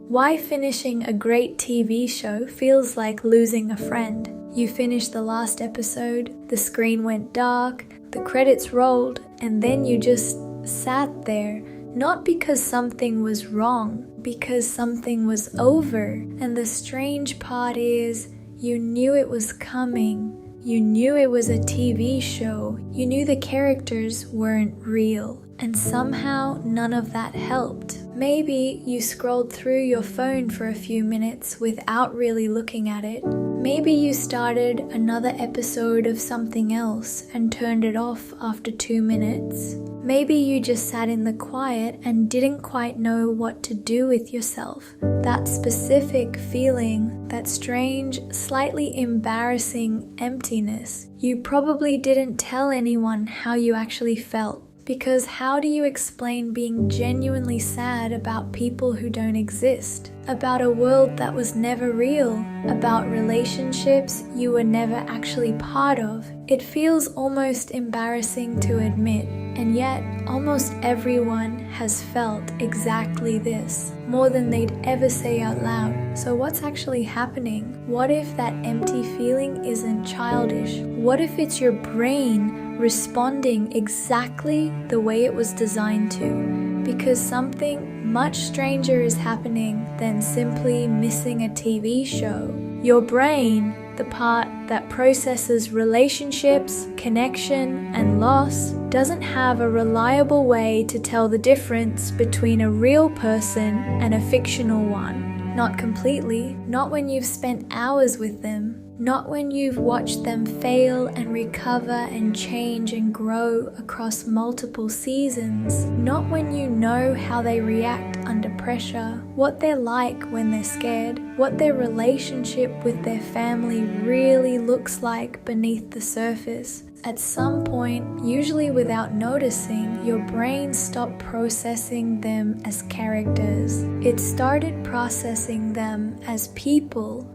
Why finishing a great TV show feels like losing a friend. You finished the last episode, the screen went dark, the credits rolled, and then you just sat there, not because something was wrong, because something was over. And the strange part is, you knew it was coming. You knew it was a TV show. You knew the characters weren't real. And somehow none of that helped. Maybe you scrolled through your phone for a few minutes without really looking at it. Maybe you started another episode of something else and turned it off after 2 minutes. Maybe you just sat in the quiet and didn't quite know what to do with yourself. That specific feeling, that strange, slightly embarrassing emptiness, you probably didn't tell anyone how you actually felt. Because how do you explain being genuinely sad about people who don't exist? About a world that was never real? About relationships you were never actually part of? It feels almost embarrassing to admit, and yet almost everyone has felt exactly this, more than they'd ever say out loud. So what's actually happening? What if that empty feeling isn't childish? What if it's your brain responding exactly the way it was designed to, because something much stranger is happening than simply missing a TV show. Your brain, the part that processes relationships, connection, and loss, doesn't have a reliable way to tell the difference between a real person and a fictional one. Not completely, not when you've spent hours with them. Not when you've watched them fail and recover and change and grow across multiple seasons. Not when you know how they react under pressure, what they're like when they're scared, what their relationship with their family really looks like beneath the surface. At some point, usually without noticing, your brain stopped processing them as characters. It started processing them as people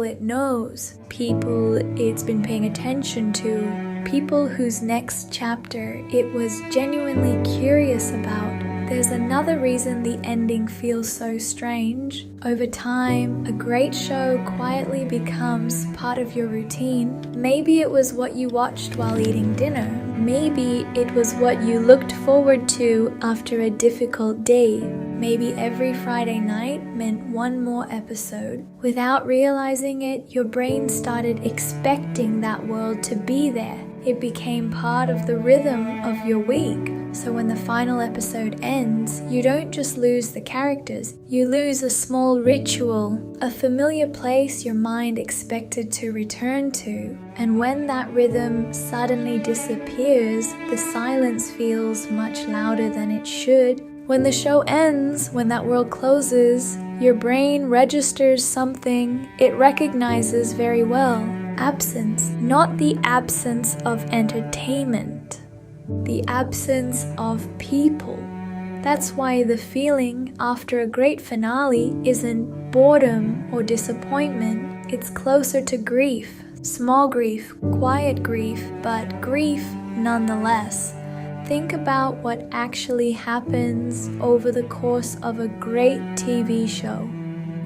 it knows, people it's been paying attention to, people whose next chapter it was genuinely curious about. There's another reason the ending feels so strange. Over time, a great show quietly becomes part of your routine. Maybe it was what you watched while eating dinner. Maybe it was what you looked forward to after a difficult day. Maybe every Friday night meant one more episode. Without realizing it, your brain started expecting that world to be there. It became part of the rhythm of your week. So when the final episode ends, you don't just lose the characters, you lose a small ritual, a familiar place your mind expected to return to. And when that rhythm suddenly disappears, the silence feels much louder than it should. When the show ends, when that world closes, your brain registers something it recognizes very well. Absence, not the absence of entertainment, the absence of people. That's why the feeling after a great finale isn't boredom or disappointment, it's closer to grief. Small grief, quiet grief, but grief nonetheless. Think about what actually happens over the course of a great TV show.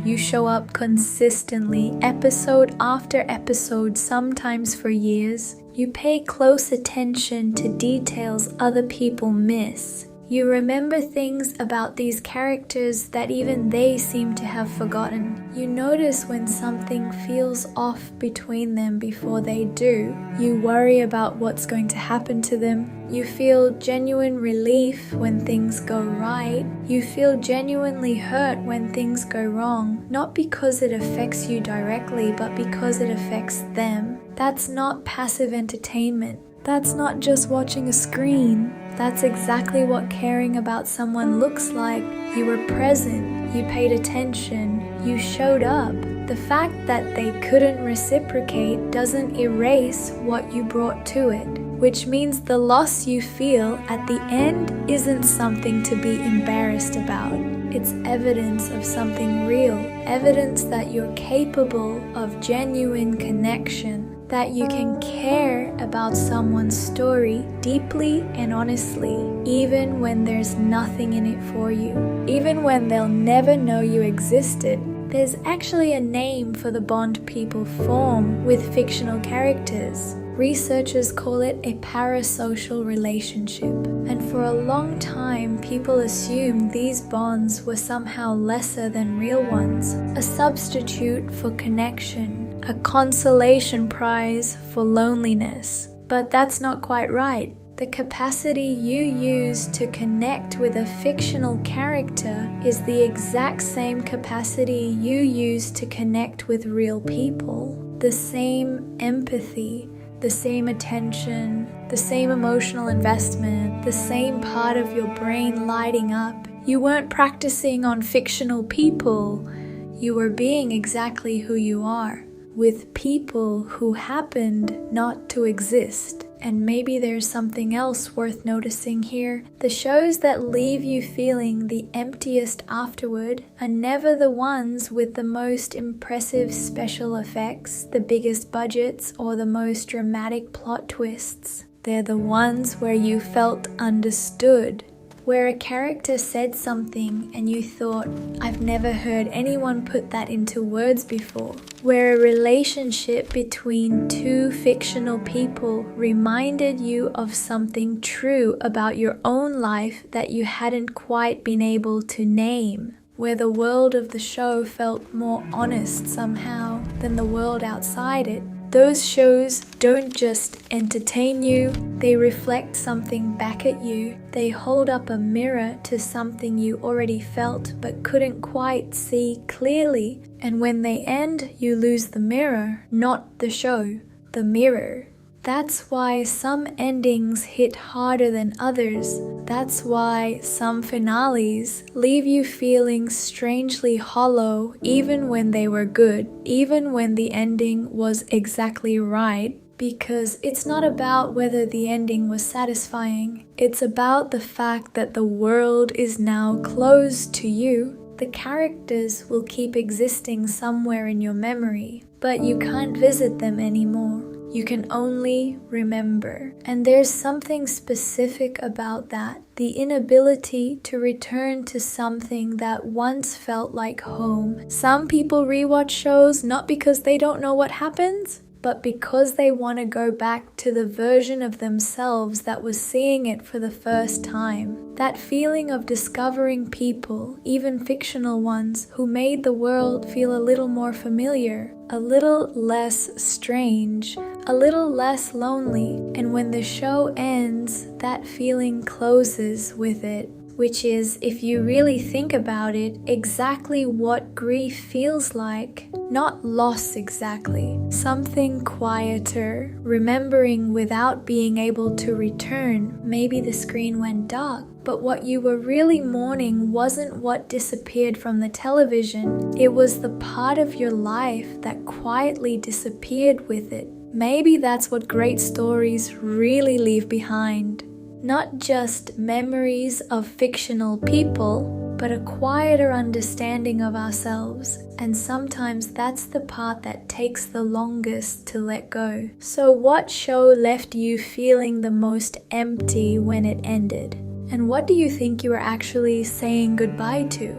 You show up consistently, episode after episode, sometimes for years. You pay close attention to details other people miss. You remember things about these characters that even they seem to have forgotten. You notice when something feels off between them before they do. You worry about what's going to happen to them. You feel genuine relief when things go right. You feel genuinely hurt when things go wrong, not because it affects you directly, but because it affects them. That's not passive entertainment. That's not just watching a screen. That's exactly what caring about someone looks like. You were present, you paid attention, you showed up. The fact that they couldn't reciprocate doesn't erase what you brought to it, which means the loss you feel at the end isn't something to be embarrassed about. It's evidence of something real, evidence that you're capable of genuine connection. that you can care about someone's story deeply and honestly, even when there's nothing in it for you, even when they'll never know you existed. There's actually a name for the bond people form with fictional characters. Researchers call it a parasocial relationship, and for a long time people assumed these bonds were somehow lesser than real ones, a substitute for connection, a consolation prize for loneliness. But that's not quite right. The capacity you use to connect with a fictional character is the exact same capacity you use to connect with real people. The same empathy, the same attention, the same emotional investment, the same part of your brain lighting up. You weren't practicing on fictional people. You were being exactly who you are, with people who happened not to exist. And maybe there's something else worth noticing here. The shows that leave you feeling the emptiest afterward are never the ones with the most impressive special effects, the biggest budgets, or the most dramatic plot twists. They're the ones where you felt understood, where a character said something and you thought, I've never heard anyone put that into words before. Where a relationship between two fictional people reminded you of something true about your own life that you hadn't quite been able to name. Where the world of the show felt more honest somehow than the world outside it. Those shows don't just entertain you, they reflect something back at you. They hold up a mirror to something you already felt but couldn't quite see clearly. And when they end, you lose the mirror, not the show, the mirror. That's why some endings hit harder than others. That's why some finales leave you feeling strangely hollow even when they were good, even when the ending was exactly right. Because it's not about whether the ending was satisfying. It's about the fact that the world is now closed to you. The characters will keep existing somewhere in your memory, but you can't visit them anymore. You can only remember. And there's something specific about that. The inability to return to something that once felt like home. Some people rewatch shows not because they don't know what happens, but because they want to go back to the version of themselves that was seeing it for the first time. That feeling of discovering people, even fictional ones, who made the world feel a little more familiar, a little less strange, a little less lonely. And when the show ends, that feeling closes with it. Which is, if you really think about it, exactly what grief feels like. Not loss exactly. Something quieter, remembering without being able to return. Maybe the screen went dark, but what you were really mourning wasn't what disappeared from the television. It was the part of your life that quietly disappeared with it. Maybe that's what great stories really leave behind. Not just memories of fictional people, but a quieter understanding of ourselves. And sometimes that's the part that takes the longest to let go. So what show left you feeling the most empty when it ended? And what do you think you were actually saying goodbye to?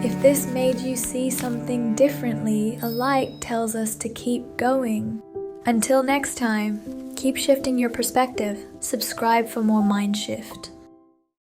If this made you see something differently, a like tells us to keep going. Until next time, keep shifting your perspective. Subscribe for more Mind Shift.